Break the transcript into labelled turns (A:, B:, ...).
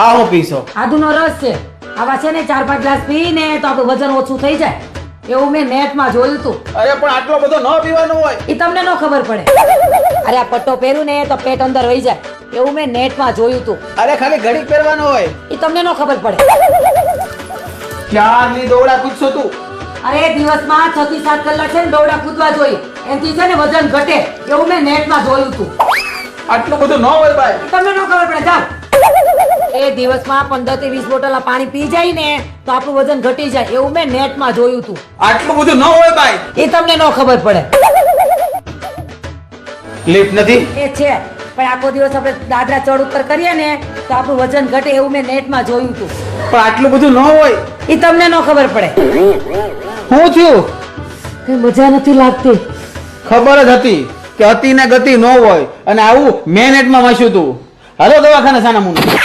A: આ હું પીશો?
B: આદુનો રસ છે. આવા છે ને 4-5 ગ્લાસ પીને તો આપણું વજન ઓછું થઈ જાય. એવું મેં નેટમાં જોયું હતું.
A: અરે પણ આટલો બધો ન પીવાનો હોય.
B: એ તમને ન ખબર પડે. અરે આ પટ્ટો પહેર્યું ને તો પેટ અંદર વહી જાય. એવું મેં નેટમાં જોયું હતું.
A: અરે ખાલી ઘડીક પહેરવાનો હોય.
B: એ તમને ન ખબર પડે.
A: ક્યારની દોડા કૂદશો તું?
B: અરે દિવસમાં 6 થી 7 કલાક છે ને દોડા કૂદવા જોઈએ. એનાથી છે ને વજન ઘટે. એવું મેં નેટમાં જોયું હતું.
A: આટલું બધું ન હોય ભાઈ.
B: તમને ન ખબર પડે. ચાલ એ દિવસમાં 15 થી 20 બોટલ પાણી પી જાય ને તો આપણું વજન ઘટી જાય. એવું મેં નેટમાં જોયું હતું.
A: આટલું બધું ન હોય ભાઈ.
B: એ તમને ન ખબર પડે.
A: લિફ્ટ નથી?
B: એ છે પણ આખો દિવસ આપણે દાદરા ચડ ઉતર કરીએ ને તો આપણું વજન ઘટે. એવું મેં નેટમાં જોયું હતું.
A: પણ આટલું બધું ન હોય.
B: એ તમને ન ખબર પડે.
A: શું થયું?
B: કઈ મજા નથી લાગતી.
A: ખબર જ હતી કે અતિ ને ગતિ ન હોય અને આવું મેં નેટમાં વાંચ્યું હતું. હાલો દવાખાને સાના મુના.